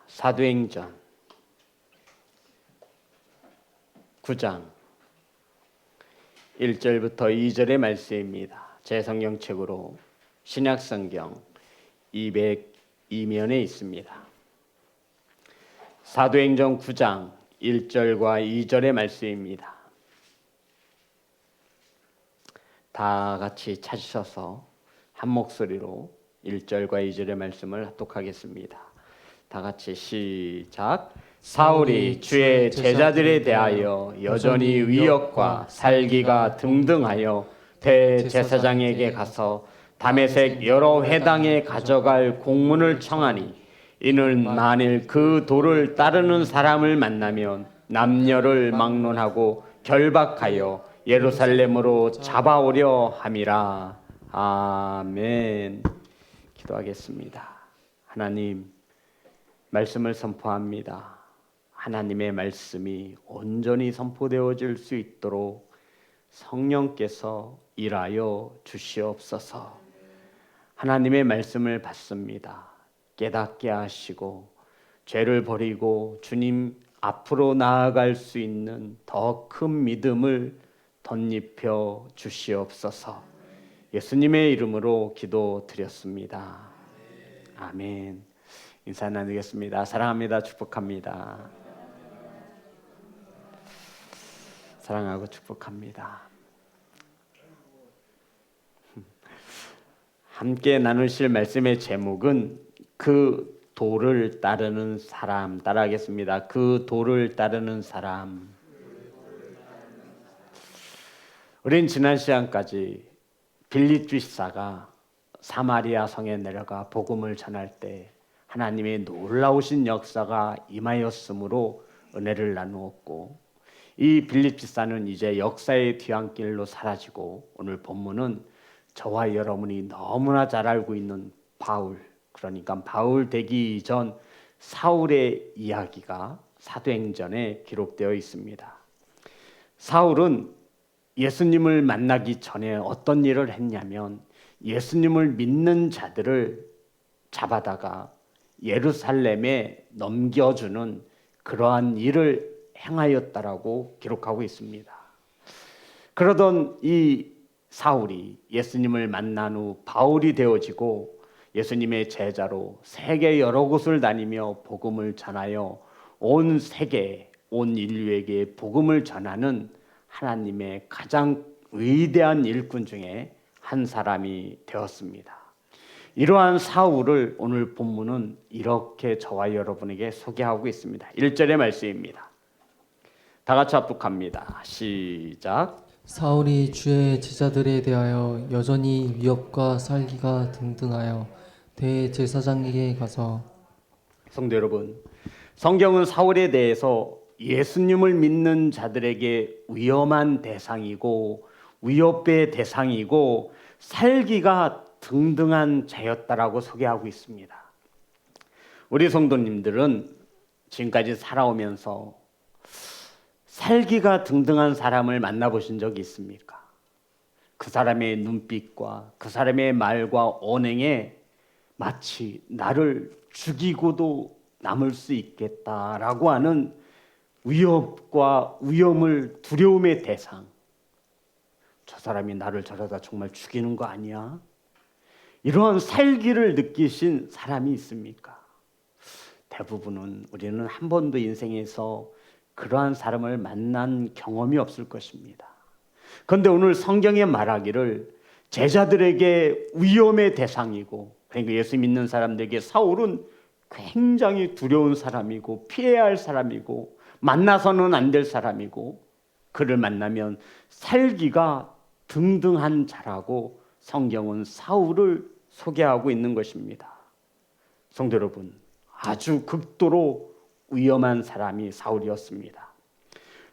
사도행전 9장 1절부터 2절의 말씀입니다. 제 성경책으로 신약성경 202면에 있습니다. 사도행전 9장 1절과 2절의 말씀입니다. 다 같이 찾으셔서 한 목소리로 1절과 2절의 말씀을 합독하겠습니다. 다 같이 시작. 사울이 주의 제자들에 대하여 여전히 위협과 살기가 등등하여 대제사장에게 가서 다메섹 여러 회당에 가져갈 공문을 청하니 이는 만일 그 도를 따르는 사람을 만나면 남녀를 막론하고 결박하여 예루살렘으로 잡아오려 함이라. 아멘. 기도하겠습니다. 하나님, 말씀을 선포합니다. 하나님의 말씀이 온전히 선포되어질 수 있도록 성령께서 일하여 주시옵소서. 하나님의 말씀을 받습니다. 깨닫게 하시고 죄를 버리고 주님 앞으로 나아갈 수 있는 더 큰 믿음을 덧입혀 주시옵소서. 예수님의 이름으로 기도드렸습니다. 아멘. 인사 나누겠습니다. 사랑합니다. 축복합니다. 사랑하고 축복합니다. 함께 나누실 말씀의 제목은 그 도를 따르는 사람. 따라하겠습니다. 그 도를 따르는 사람. 우린 지난 시간까지 빌립 집사가 사마리아 성에 내려가 복음을 전할 때 하나님의 놀라우신 역사가 임하였으므로 은혜를 나누었고, 이 빌립 집사는 이제 역사의 뒤안길로 사라지고, 오늘 본문은 저와 여러분이 너무나 잘 알고 있는 바울, 그러니까 바울 되기 이전 사울의 이야기가 사도행전에 기록되어 있습니다. 사울은 예수님을 만나기 전에 어떤 일을 했냐면 예수님을 믿는 자들을 잡아다가 예루살렘에 넘겨주는 그러한 일을 행하였다라고 기록하고 있습니다. 그러던 이 사울이 예수님을 만난 후 바울이 되어지고 예수님의 제자로 세계 여러 곳을 다니며 복음을 전하여 온 세계, 온 인류에게 복음을 전하는 하나님의 가장 위대한 일꾼 중에 한 사람이 되었습니다. 이러한 사울을 오늘 본문은 이렇게 저와 여러분에게 소개하고 있습니다. 1절의 말씀입니다. 다 같이 합독합니다. 시작. 사울이 주의 제자들에 대하여 여전히 위협과 살기가 등등하여 대제사장에게 가서. 성도 여러분, 성경은 사울에 대해서 예수님을 믿는 자들에게 위험한 대상이고 위협의 대상이고 살기가 등등한 자였다라고 소개하고 있습니다. 우리 성도님들은 지금까지 살아오면서 살기가 등등한 사람을 만나보신 적이 있습니까? 그 사람의 눈빛과 그 사람의 말과 언행에 마치 나를 죽이고도 남을 수 있겠다라고 하는 위협과 위험을 두려움의 대상. 저 사람이 나를 저러다 정말 죽이는 거 아니야? 이러한 살기를 느끼신 사람이 있습니까? 대부분은 우리는 한 번도 인생에서 그러한 사람을 만난 경험이 없을 것입니다. 그런데 오늘 성경에 말하기를 제자들에게 위험의 대상이고, 그러니까 예수 믿는 사람들에게 사울은 굉장히 두려운 사람이고 피해야 할 사람이고 만나서는 안 될 사람이고, 그를 만나면 살기가 등등한 자라고 성경은 사울을 소개하고 있는 것입니다. 성도 여러분, 아주 극도로 위험한 사람이 사울이었습니다.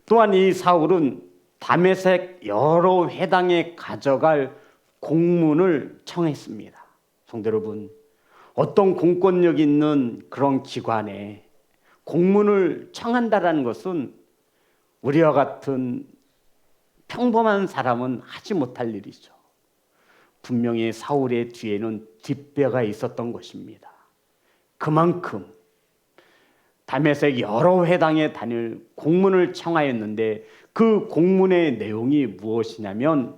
또한 이 사울은 다메섹 여러 회당에 가져갈 공문을 청했습니다. 성도 여러분, 어떤 공권력 있는 그런 기관에 공문을 청한다라는 것은 우리와 같은 평범한 사람은 하지 못할 일이죠. 분명히 사울의 뒤에는 뒷배가 있었던 것입니다. 그만큼 담에색 여러 회당에 다닐 공문을 청하였는데 그 공문의 내용이 무엇이냐면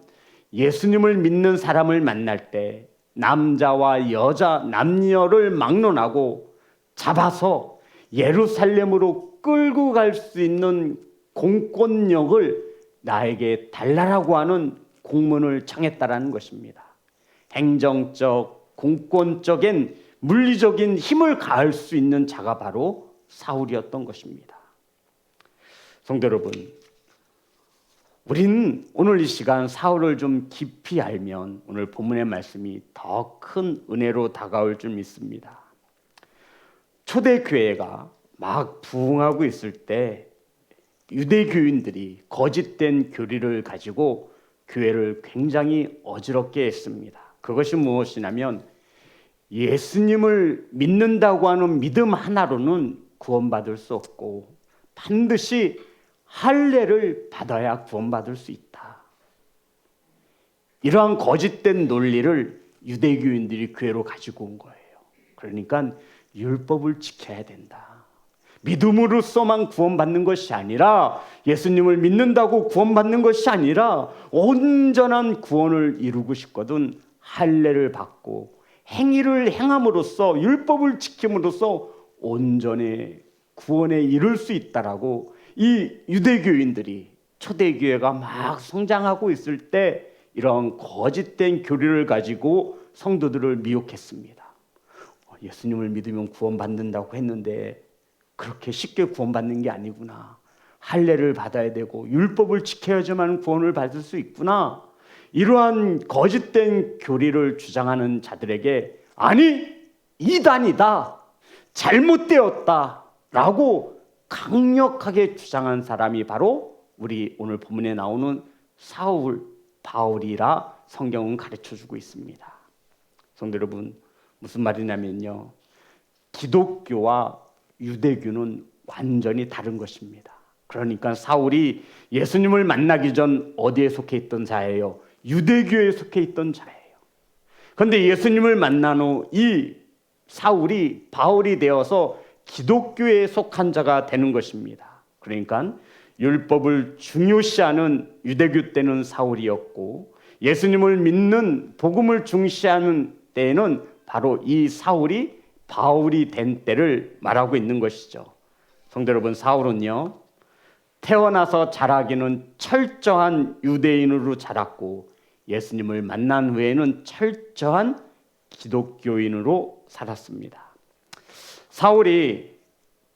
예수님을 믿는 사람을 만날 때 남자와 여자, 남녀를 막론하고 잡아서 예루살렘으로 끌고 갈 수 있는 공권력을 나에게 달라라고 하는 공문을 청했다라는 것입니다. 행정적, 공권적인 물리적인 힘을 가할 수 있는 자가 바로 사울이었던 것입니다. 성도 여러분, 우리는 오늘 이 시간 사울을 좀 깊이 알면 오늘 본문의 말씀이 더 큰 은혜로 다가올 줄 믿습니다. 초대교회가 막 부흥하고 있을 때 유대교인들이 거짓된 교리를 가지고 교회를 굉장히 어지럽게 했습니다. 그것이 무엇이냐면 예수님을 믿는다고 하는 믿음 하나로는 구원받을 수 없고 반드시 할례를 받아야 구원받을 수 있다. 이러한 거짓된 논리를 유대교인들이 교회로 가지고 온 거예요. 그러니까 율법을 지켜야 된다. 믿음으로서만 구원받는 것이 아니라 예수님을 믿는다고 구원받는 것이 아니라 온전한 구원을 이루고 싶거든 할례를 받고 행위를 행함으로써 율법을 지킴으로써 온전히 구원에 이를 수 있다라고 이 유대교인들이 초대교회가 막 성장하고 있을 때 이런 거짓된 교리를 가지고 성도들을 미혹했습니다. 예수님을 믿으면 구원받는다고 했는데 그렇게 쉽게 구원받는 게 아니구나. 할례를 받아야 되고 율법을 지켜야지만 구원을 받을 수 있구나. 이러한 거짓된 교리를 주장하는 자들에게 아니 이단이다, 잘못되었다 라고 강력하게 주장한 사람이 바로 우리 오늘 본문에 나오는 사울, 바울이라 성경은 가르쳐주고 있습니다. 성도 여러분, 무슨 말이냐면요, 기독교와 유대교는 완전히 다른 것입니다. 그러니까 사울이 예수님을 만나기 전 어디에 속해 있던 자예요? 유대교에 속해 있던 자예요. 그런데 예수님을 만난 후 이 사울이 바울이 되어서 기독교에 속한 자가 되는 것입니다. 그러니까 율법을 중요시하는 유대교 때는 사울이었고 예수님을 믿는 복음을 중시하는 때에는 바로 이 사울이 바울이 된 때를 말하고 있는 것이죠. 성도 여러분, 사울은요 태어나서 자라기는 철저한 유대인으로 자랐고 예수님을 만난 후에는 철저한 기독교인으로 살았습니다. 사울이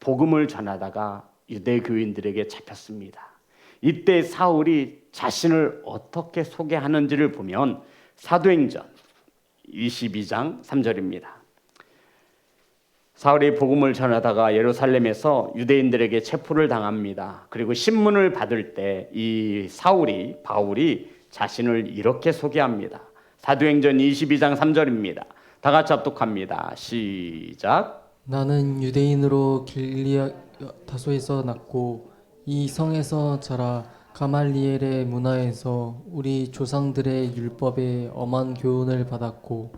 복음을 전하다가 유대교인들에게 잡혔습니다. 이때 사울이 자신을 어떻게 소개하는지를 보면 사도행전 22장 3절입니다. 사울이 복음을 전하다가 예루살렘에서 유대인들에게 체포를 당합니다. 그리고 신문을 받을 때 이 바울이 자신을 이렇게 소개합니다. 사도행전 22장 3절입니다. 다 같이 합독합니다. 시작. 나는 유대인으로 길리아 다소에서 났고 이 성에서 자라 가말리엘의 문화에서 우리 조상들의 율법에 엄한 교훈을 받았고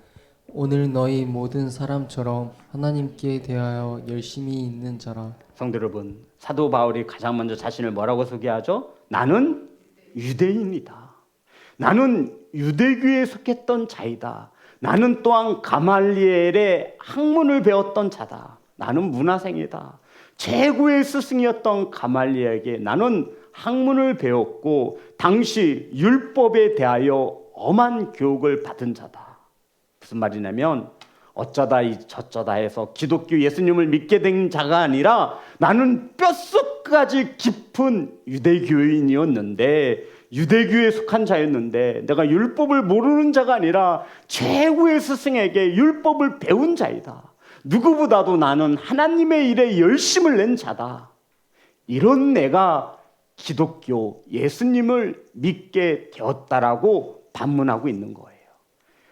오늘 너희 모든 사람처럼 하나님께 대하여 열심히 있는 자라. 성도 여러분, 사도 바울이 가장 먼저 자신을 뭐라고 소개하죠? 나는 유대인이다. 나는 유대교에 속했던 자이다. 나는 또한 가말리엘의 학문을 배웠던 자다. 나는 문화생이다. 최고의 스승이었던 가말리엘에게 나는 학문을 배웠고 당시 율법에 대하여 엄한 교육을 받은 자다. 무슨 말이냐면 어쩌다 저쩌다 해서 기독교 예수님을 믿게 된 자가 아니라 나는 뼛속까지 깊은 유대교인이었는데 유대교에 속한 자였는데 내가 율법을 모르는 자가 아니라 최고의 스승에게 율법을 배운 자이다. 누구보다도 나는 하나님의 일에 열심을 낸 자다. 이런 내가 기독교 예수님을 믿게 되었다라고 반문하고 있는 거예요.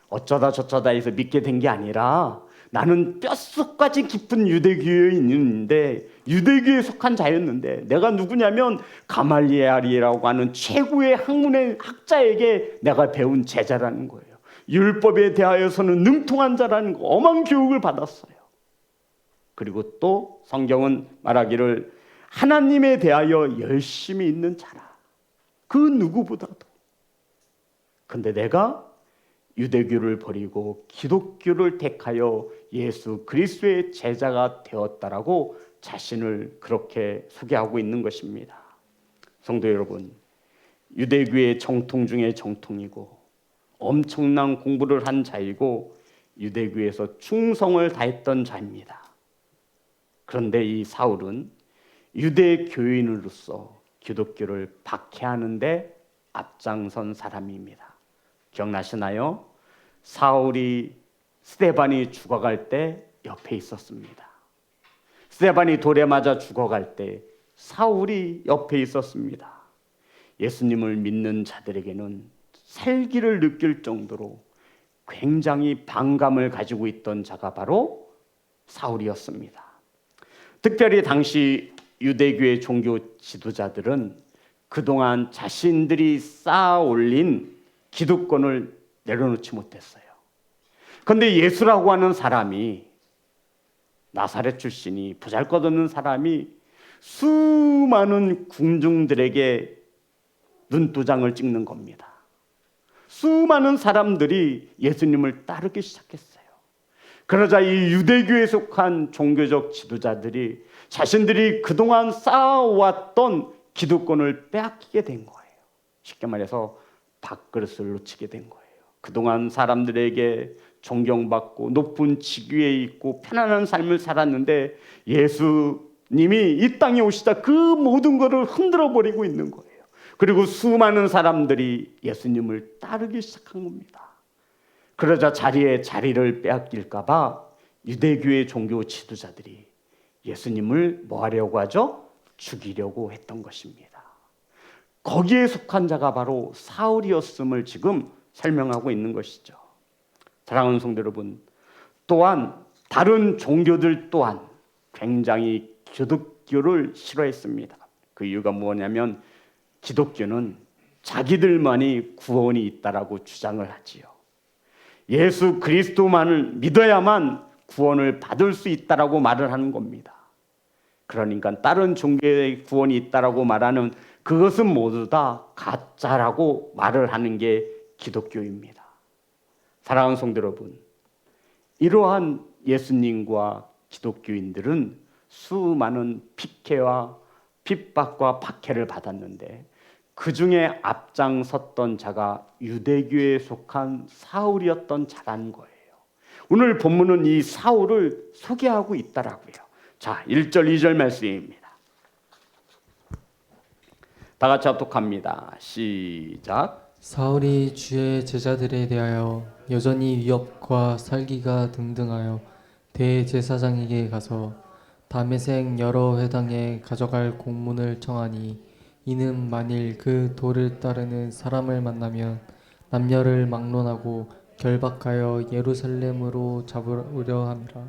어쩌다 저쩌다 해서 믿게 된 게 아니라 나는 뼛속까지 깊은 유대교인인데 유대교에 속한 자였는데 내가 누구냐면 가말리엘이라고 하는 최고의 학문의 학자에게 내가 배운 제자라는 거예요. 율법에 대하여서는 능통한 자라는 거, 엄한 교육을 받았어요. 그리고 또 성경은 말하기를 하나님에 대하여 열심히 있는 자라. 그 누구보다도. 근데 내가 유대교를 버리고 기독교를 택하여 예수 그리스도의 제자가 되었다라고 자신을 그렇게 소개하고 있는 것입니다. 성도 여러분, 유대교의 정통 중에 정통이고 엄청난 공부를 한 자이고 유대교에서 충성을 다했던 자입니다. 그런데 이 사울은 유대 교인으로서 기독교를 박해하는데 앞장선 사람입니다. 기억나시나요? 사울이 스데반이 죽어갈 때 옆에 있었습니다. 스데반이 돌에 맞아 죽어갈 때 사울이 옆에 있었습니다. 예수님을 믿는 자들에게는 살기를 느낄 정도로 굉장히 반감을 가지고 있던 자가 바로 사울이었습니다. 특별히 당시 유대교의 종교 지도자들은 그동안 자신들이 쌓아 올린 기득권을 내려놓지 못했어요. 그런데 예수라고 하는 사람이, 나사렛 출신이, 보잘것없는 사람이 수많은 군중들에게 눈도장을 찍는 겁니다. 수많은 사람들이 예수님을 따르기 시작했어요. 그러자 이 유대교에 속한 종교적 지도자들이 자신들이 그동안 쌓아왔던 기득권을 빼앗기게 된 거예요. 쉽게 말해서 밥그릇을 놓치게 된 거예요. 그동안 사람들에게 존경받고 높은 직위에 있고 편안한 삶을 살았는데 예수님이 이 땅에 오시다 그 모든 것을 흔들어 버리고 있는 거예요. 그리고 수많은 사람들이 예수님을 따르기 시작한 겁니다. 그러자 자리를 빼앗길까 봐 유대교의 종교 지도자들이 예수님을 뭐 하려고 하죠? 죽이려고 했던 것입니다. 거기에 속한 자가 바로 사울이었음을 지금 설명하고 있는 것이죠. 사랑하는 성도 여러분, 또한 다른 종교들 또한 굉장히 기독교를 싫어했습니다. 그 이유가 뭐냐면 기독교는 자기들만이 구원이 있다라고 주장을 하지요. 예수 그리스도만을 믿어야만 구원을 받을 수 있다라고 말을 하는 겁니다. 그러니까 다른 종교의 구원이 있다라고 말하는 그것은 모두 다 가짜라고 말을 하는 게 기독교입니다. 사랑하는 성도 여러분, 이러한 예수님과 기독교인들은 수많은 핍해와 핍박과 박해를 받았는데 그 중에 앞장섰던 자가 유대교에 속한 사울이었던 자라는 거예요. 오늘 본문은 이 사울을 소개하고 있다라고요. 자, 1절 2절 말씀입니다. 다 같이 합독합니다. 시작. 사울이 주의 제자들에 대하여 여전히 위협과 살기가 등등하여 대제사장에게 가서 다메섹 여러 회당에 가져갈 공문을 청하니 이는 만일 그 도를 따르는 사람을 만나면 남녀를 막론하고 결박하여 예루살렘으로 잡으려 함이라.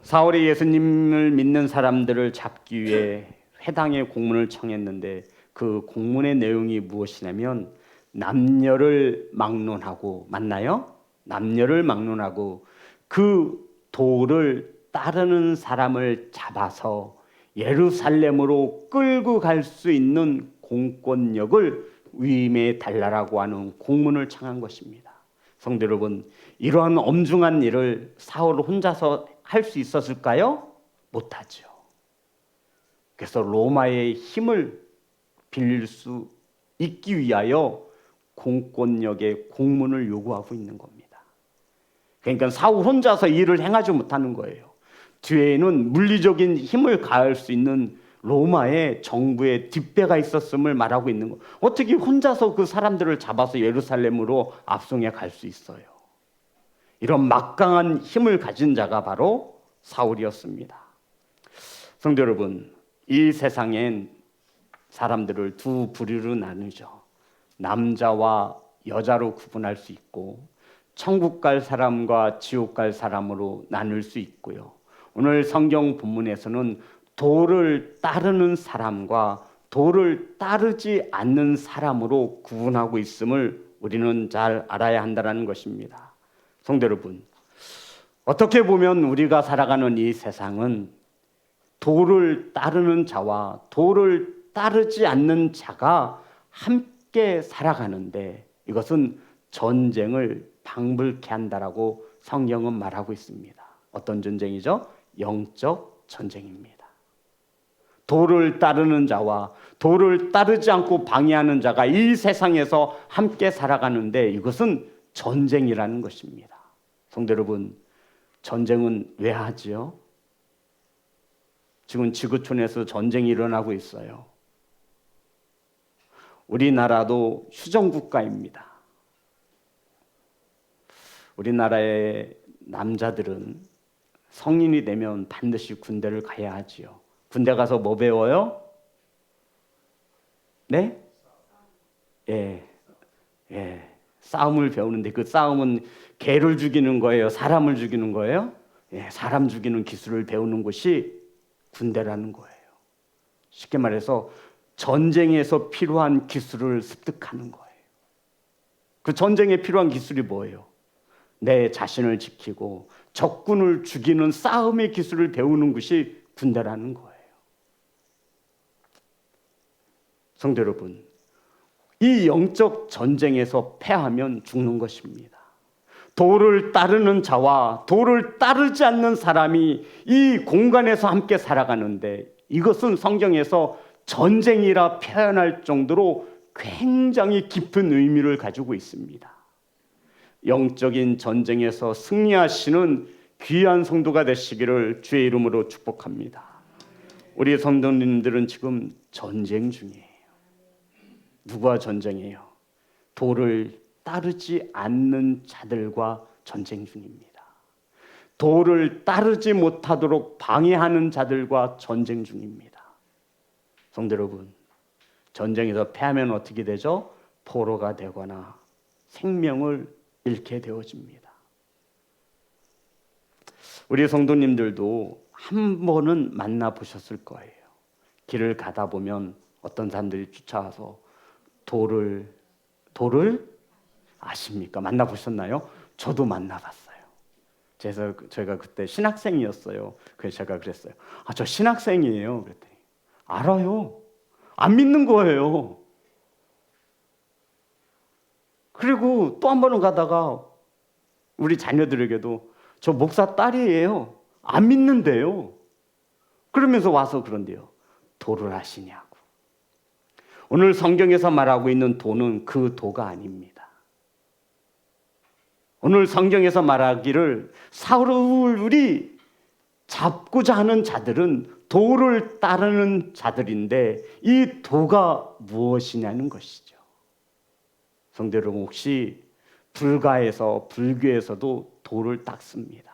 사울이 예수님을 믿는 사람들을 잡기 위해 회당에 공문을 청했는데 그 공문의 내용이 무엇이냐면 남녀를 막론하고, 맞나요? 남녀를 막론하고 그 도를 따르는 사람을 잡아서 예루살렘으로 끌고 갈 수 있는 공권력을 위임해 달라고 하는 공문을 청한 것입니다. 성도 여러분, 이러한 엄중한 일을 사울 혼자서 할 수 있었을까요? 못하죠. 그래서 로마의 힘을 빌릴 수 있기 위하여 공권력의 공문을 요구하고 있는 겁니다. 그러니까 사울 혼자서 일을 행하지 못하는 거예요. 뒤에는 물리적인 힘을 가할 수 있는 로마의 정부의 뒷배가 있었음을 말하고 있는 거. 어떻게 혼자서 그 사람들을 잡아서 예루살렘으로 압송해 갈 수 있어요? 이런 막강한 힘을 가진 자가 바로 사울이었습니다. 성도 여러분, 이 세상엔 사람들을 두 부류로 나누죠. 남자와 여자로 구분할 수 있고 천국 갈 사람과 지옥 갈 사람으로 나눌 수 있고요. 오늘 성경 본문에서는 도를 따르는 사람과 도를 따르지 않는 사람으로 구분하고 있음을 우리는 잘 알아야 한다는 것입니다. 성도 여러분, 어떻게 보면 우리가 살아가는 이 세상은 도를 따르는 자와 도를 따르지 않는 자가 함께 살아가는데 이것은 전쟁을 방불케 한다라고 성경은 말하고 있습니다. 어떤 전쟁이죠? 영적 전쟁입니다. 도를 따르는 자와 도를 따르지 않고 방해하는 자가 이 세상에서 함께 살아가는데 이것은 전쟁이라는 것입니다. 성도 여러분, 전쟁은 왜 하지요? 지금 지구촌에서 전쟁이 일어나고 있어요. 우리나라도 휴전국가입니다. 우리나라의 남자들은 성인이 되면 반드시 군대를 가야 하지요. 군대 가서 뭐 배워요? 네? 예. 싸움을 배우는데 그 싸움은 개를 죽이는 거예요? 사람을 죽이는 거예요? 예, 사람 죽이는 기술을 배우는 것이 군대라는 거예요. 쉽게 말해서 전쟁에서 필요한 기술을 습득하는 거예요. 그 전쟁에 필요한 기술이 뭐예요? 내 자신을 지키고 적군을 죽이는 싸움의 기술을 배우는 것이 군대라는 거예요. 성도 여러분, 이 영적 전쟁에서 패하면 죽는 것입니다. 도를 따르는 자와 도를 따르지 않는 사람이 이 공간에서 함께 살아가는데 이것은 성경에서 전쟁이라 표현할 정도로 굉장히 깊은 의미를 가지고 있습니다. 영적인 전쟁에서 승리하시는 귀한 성도가 되시기를 주의 이름으로 축복합니다. 우리 성도님들은 지금 전쟁 중이에요. 누구와 전쟁이에요? 도를 따르지 않는 자들과 전쟁 중입니다. 도를 따르지 못하도록 방해하는 자들과 전쟁 중입니다. 성도 여러분, 전쟁에서 패하면 어떻게 되죠? 포로가 되거나 생명을 잃게 되어집니다. 우리 성도님들도 한 번은 만나보셨을 거예요. 길을 가다 보면 어떤 사람들이 쫓아와서 도를 아십니까? 만나보셨나요? 저도 만나봤어요. 제가 그때 신학생이었어요. 그래서 제가 그랬어요. 저 신학생이에요. 그랬더니 알아요. 안 믿는 거예요. 그리고 또 한 번은 가다가 우리 자녀들에게도 저 목사 딸이에요. 안 믿는데요. 그러면서 와서 그런데요. 도를 아시냐고. 오늘 성경에서 말하고 있는 도는 그 도가 아닙니다. 오늘 성경에서 말하기를 사울이 잡고자 하는 자들은 도를 따르는 자들인데 이 도가 무엇이냐는 것이죠. 성도 여러분, 혹시 불교에서도 도를 닦습니다.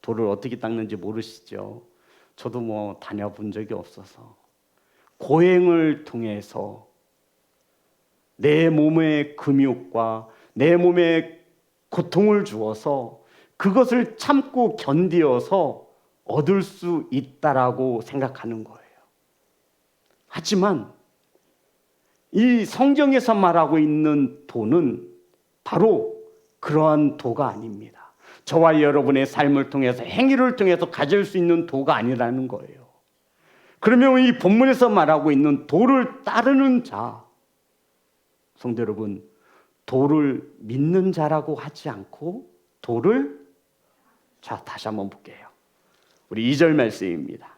도를 어떻게 닦는지 모르시죠? 저도 다녀본 적이 없어서 고행을 통해서 내 몸의 금욕과 내 몸에 고통을 주어서 그것을 참고 견디어서 얻을 수 있다라고 생각하는 거예요. 하지만 이 성경에서 말하고 있는 도는 바로 그러한 도가 아닙니다. 저와 여러분의 삶을 통해서 행위를 통해서 가질 수 있는 도가 아니라는 거예요. 그러면 이 본문에서 말하고 있는 도를 따르는 자, 성도 여러분, 도를 믿는 자라고 하지 않고 다시 한번 볼게요. 우리 2절 말씀입니다.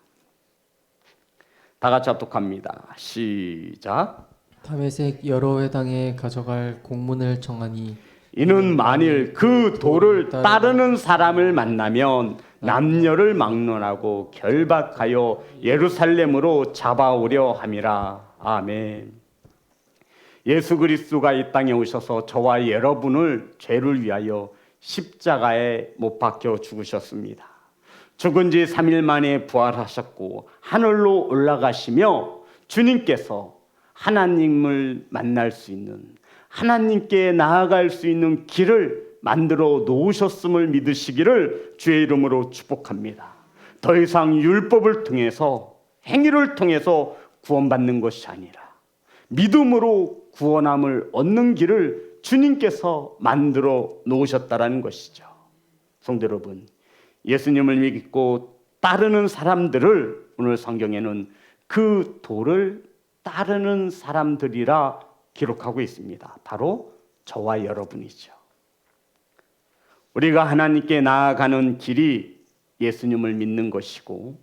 다 같이 합독합니다. 시작. 다메섹 여러 회당에 가져갈 공문을 정하니 이는 만일 그 도를 따르는 사람을 만나면 남녀를 막론하고 결박하여 예루살렘으로 잡아오려 함이라. 아멘. 예수 그리스도가 이 땅에 오셔서 저와 여러분을 죄를 위하여 십자가에 못 박혀 죽으셨습니다. 죽은 지 3일 만에 부활하셨고 하늘로 올라가시며 주님께서 하나님을 만날 수 있는, 하나님께 나아갈 수 있는 길을 만들어 놓으셨음을 믿으시기를 주의 이름으로 축복합니다. 더 이상 율법을 통해서, 행위를 통해서 구원받는 것이 아니라 믿음으로 구원함을 얻는 길을 주님께서 만들어 놓으셨다라는 것이죠. 성도 여러분, 예수님을 믿고 따르는 사람들을 오늘 성경에는 그 도를 따르는 사람들이라 기록하고 있습니다. 바로 저와 여러분이죠. 우리가 하나님께 나아가는 길이 예수님을 믿는 것이고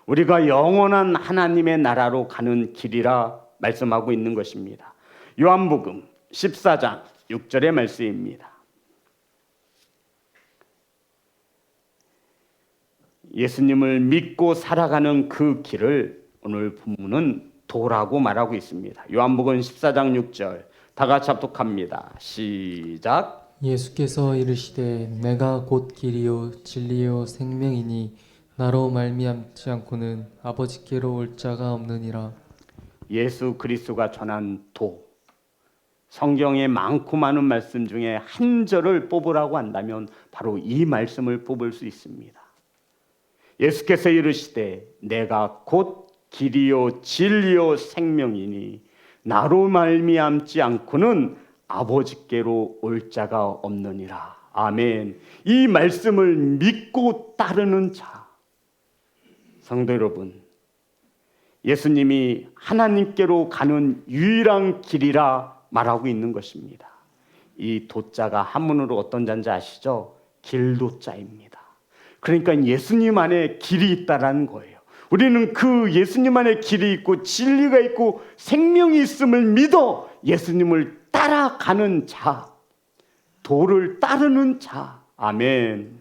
우리가 영원한 하나님의 나라로 가는 길이라 말씀하고 있는 것입니다. 요한복음 14장 6절의 말씀입니다. 예수님을 믿고 살아가는 그 길을 오늘 본문은 도라고 말하고 있습니다. 요한복음 14장 6절 다 같이 합독합니다. 시작. 예수께서 이르시되 내가 곧 길이요 진리요 생명이니 나로 말미암지 않고는 아버지께로 올 자가 없느니라. 예수 그리스도가 전한 도, 성경에 많고 많은 말씀 중에 한 절을 뽑으라고 한다면 바로 이 말씀을 뽑을 수 있습니다. 예수께서 이르시되 내가 곧 길이요 진리요 생명이니 나로 말미암지 않고는 아버지께로 올 자가 없느니라. 아멘. 이 말씀을 믿고 따르는 자, 성도 여러분, 예수님이 하나님께로 가는 유일한 길이라 말하고 있는 것입니다. 이 도자가 한문으로 어떤 자인지 아시죠? 길도자입니다. 그러니까 예수님 안에 길이 있다라는 거예요. 우리는 그 예수님 안에 길이 있고 진리가 있고 생명이 있음을 믿어 예수님을 따라가는 자, 도를 따르는 자. 아멘.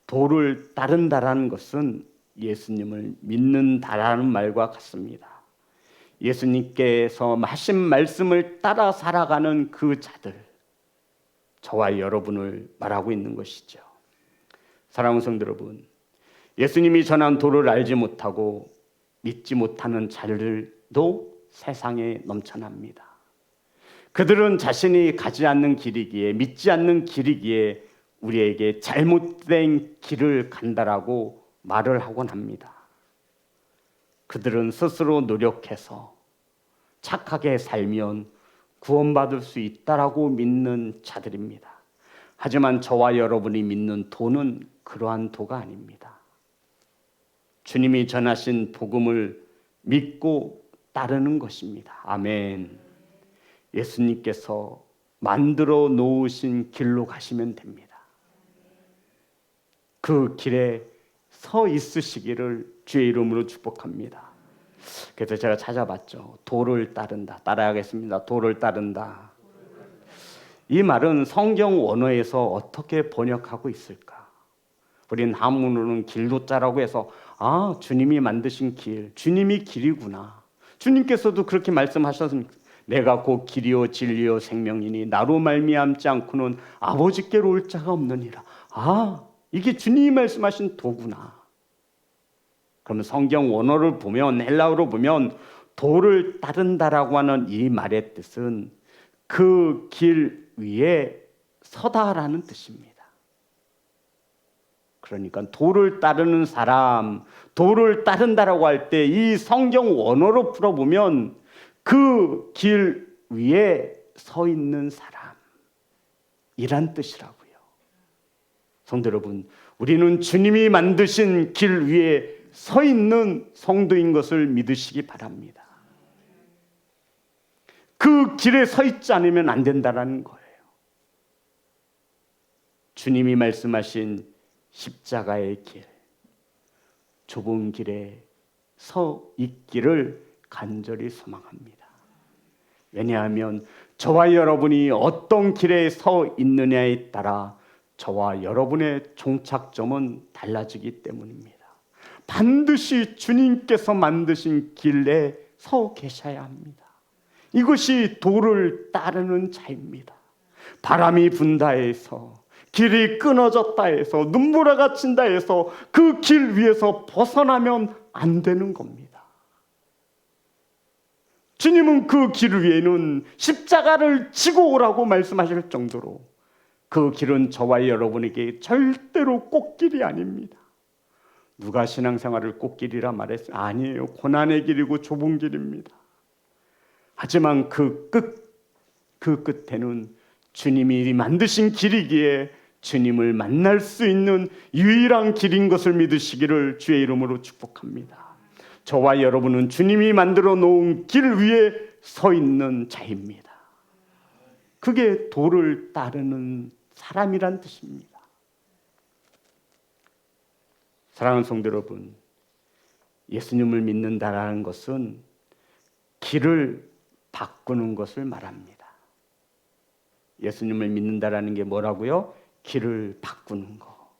도를 따른다라는 것은 예수님을 믿는다라는 말과 같습니다. 예수님께서 하신 말씀을 따라 살아가는 그 자들, 저와 여러분을 말하고 있는 것이죠. 사랑하는 성도 여러분, 예수님이 전한 도를 알지 못하고 믿지 못하는 자들도 세상에 넘쳐납니다. 그들은 자신이 가지 않는 길이기에, 믿지 않는 길이기에 우리에게 잘못된 길을 간다라고 말을 하곤 합니다. 그들은 스스로 노력해서 착하게 살면 구원받을 수 있다라고 믿는 자들입니다. 하지만 저와 여러분이 믿는 도는 그러한 도가 아닙니다. 주님이 전하신 복음을 믿고 따르는 것입니다. 아멘. 예수님께서 만들어 놓으신 길로 가시면 됩니다. 그 길에 서 있으시기를 주의 이름으로 축복합니다. 그래서 제가 찾아봤죠. 도를 따른다. 따라야겠습니다. 도를 따른다. 이 말은 성경 원어에서 어떻게 번역하고 있을까? 우리는 한문으로는 길도자라고 해서 주님이 만드신 길, 주님이 길이구나. 주님께서도 그렇게 말씀하셨습니다. 내가 곧 길이요 진리요 생명이니 나로 말미암지 않고는 아버지께로 올 자가 없느니라. 이게 주님이 말씀하신 도구나. 그러면 성경 원어를 보면, 헬라어로 보면 도를 따른다라고 하는 이 말의 뜻은 그 길 위에 서다라는 뜻입니다. 그러니까 도를 따르는 사람, 도를 따른다라고 할 때 이 성경 원어로 풀어보면 그 길 위에 서 있는 사람이란 뜻이라고요. 성도 여러분, 우리는 주님이 만드신 길 위에 서 있는 성도인 것을 믿으시기 바랍니다. 그 길에 서 있지 않으면 안 된다는 거예요. 주님이 말씀하신 십자가의 길, 좁은 길에 서 있기를 간절히 소망합니다. 왜냐하면 저와 여러분이 어떤 길에 서 있느냐에 따라 저와 여러분의 종착점은 달라지기 때문입니다. 반드시 주님께서 만드신 길에 서 계셔야 합니다. 이것이 도를 따르는 자입니다. 바람이 분다 해서, 길이 끊어졌다 해서, 눈보라가 친다 해서 그 길 위에서 벗어나면 안 되는 겁니다. 주님은 그 길 위에는 십자가를 지고 오라고 말씀하실 정도로 그 길은 저와 여러분에게 절대로 꽃길이 아닙니다. 누가 신앙생활을 꽃길이라 말했어요? 아니에요. 고난의 길이고 좁은 길입니다. 하지만 그 끝에는 주님이 만드신 길이기에 주님을 만날 수 있는 유일한 길인 것을 믿으시기를 주의 이름으로 축복합니다. 저와 여러분은 주님이 만들어 놓은 길 위에 서 있는 자입니다. 그게 도를 따르는 사람이란 뜻입니다. 사랑하는 성도 여러분, 예수님을 믿는다라는 것은 길을 바꾸는 것을 말합니다. 예수님을 믿는다라는 게 뭐라고요? 길을 바꾸는 거.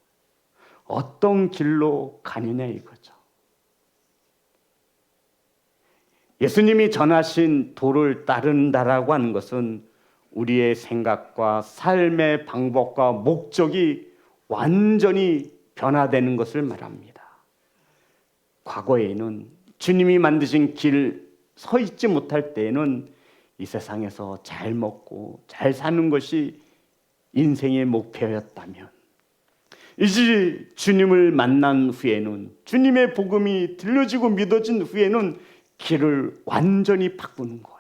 어떤 길로 가느냐 이거죠. 예수님이 전하신 도를 따른다라고 하는 것은 우리의 생각과 삶의 방법과 목적이 완전히 변화되는 것을 말합니다. 과거에는 주님이 만드신 길 서 있지 못할 때에는 이 세상에서 잘 먹고 잘 사는 것이 인생의 목표였다면, 이제 주님을 만난 후에는, 주님의 복음이 들려지고 믿어진 후에는 길을 완전히 바꾸는 거예요.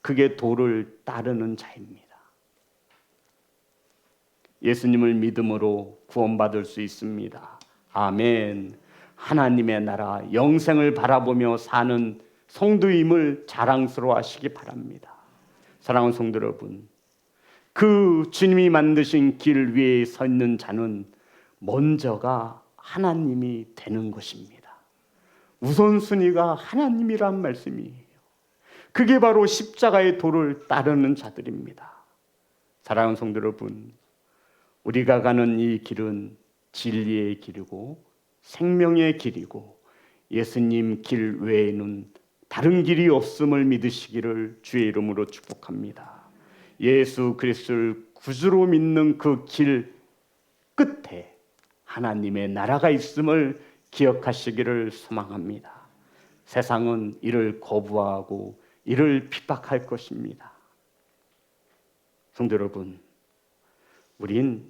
그게 도를 따르는 자입니다. 예수님을 믿음으로 구원받을 수 있습니다. 아멘. 하나님의 나라 영생을 바라보며 사는 성도임을 자랑스러워하시기 바랍니다. 사랑하는 성도 여러분, 그 주님이 만드신 길 위에 서 있는 자는 먼저가 하나님이 되는 것입니다. 우선순위가 하나님이란 말씀이에요. 그게 바로 십자가의 도를 따르는 자들입니다. 사랑하는 성도 여러분, 우리가 가는 이 길은 진리의 길이고 생명의 길이고 예수님 길 외에는 다른 길이 없음을 믿으시기를 주의 이름으로 축복합니다. 예수 그리스도를 구주로 믿는 그 길 끝에 하나님의 나라가 있음을 기억하시기를 소망합니다. 세상은 이를 거부하고 이를 핍박할 것입니다. 성도 여러분, 우린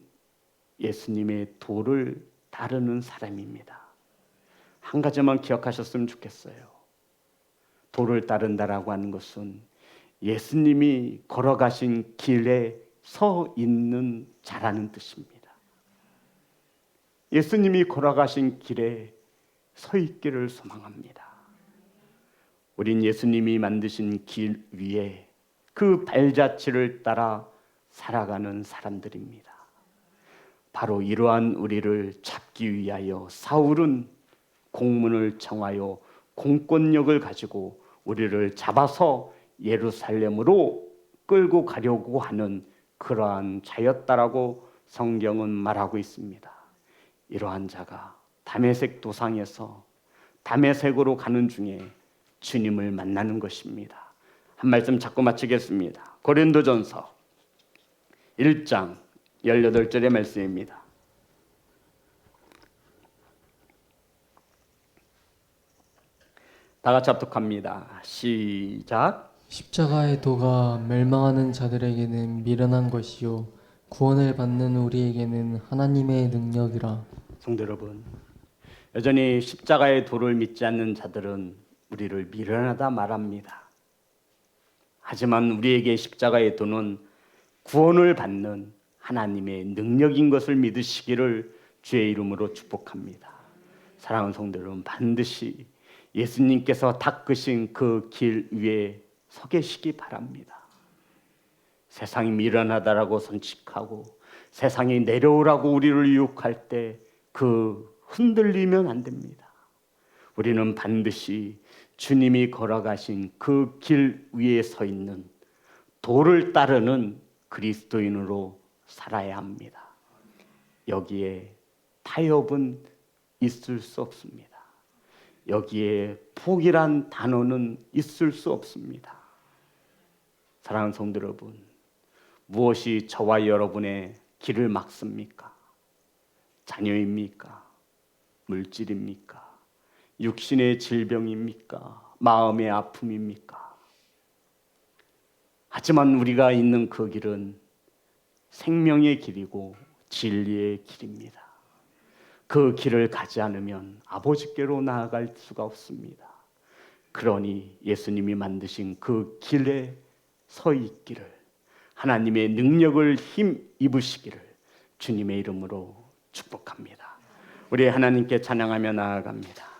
예수님의 도를 따르는 사람입니다. 한 가지만 기억하셨으면 좋겠어요. 도를 따른다라고 하는 것은 예수님이 걸어가신 길에 서 있는 자라는 뜻입니다. 예수님이 걸어가신 길에 서 있기를 소망합니다. 우린 예수님이 만드신 길 위에 그 발자취를 따라 살아가는 사람들입니다. 바로 이러한 우리를 잡기 위하여 사울은 공문을 청하여 공권력을 가지고 우리를 잡아서 예루살렘으로 끌고 가려고 하는 그러한 자였다라고 성경은 말하고 있습니다. 이러한 자가 다메섹 도상에서 다메섹으로 가는 중에 주님을 만나는 것입니다. 한 말씀 잡고 마치겠습니다. 고린도전서 1장 18절의 말씀입니다. 다 같이 합독합니다. 시작. 십자가의 도가 멸망하는 자들에게는 미련한 것이요 구원을 받는 우리에게는 하나님의 능력이라. 성도 여러분, 여전히 십자가의 도를 믿지 않는 자들은 우리를 미련하다 말합니다. 하지만 우리에게 십자가의 도는 구원을 받는 하나님의 능력인 것을 믿으시기를 주의 이름으로 축복합니다. 사랑하는 성도 여러분, 반드시 예수님께서 닦으신 그 길 위에 서 계시기 바랍니다. 세상이 미련하다라고 선칙하고 세상이 내려오라고 우리를 유혹할 때 그 흔들리면 안 됩니다. 우리는 반드시 주님이 걸어가신 그 길 위에 서 있는 도를 따르는 그리스도인으로 살아야 합니다. 여기에 타협은 있을 수 없습니다. 여기에 포기란 단어는 있을 수 없습니다. 사랑하는 성도 여러분, 무엇이 저와 여러분의 길을 막습니까? 자녀입니까? 물질입니까? 육신의 질병입니까? 마음의 아픔입니까? 하지만 우리가 있는 그 길은 생명의 길이고 진리의 길입니다. 그 길을 가지 않으면 아버지께로 나아갈 수가 없습니다. 그러니 예수님이 만드신 그 길에 서 있기를, 하나님의 능력을 힘 입으시기를 주님의 이름으로 축복합니다. 우리 하나님께 찬양하며 나아갑니다.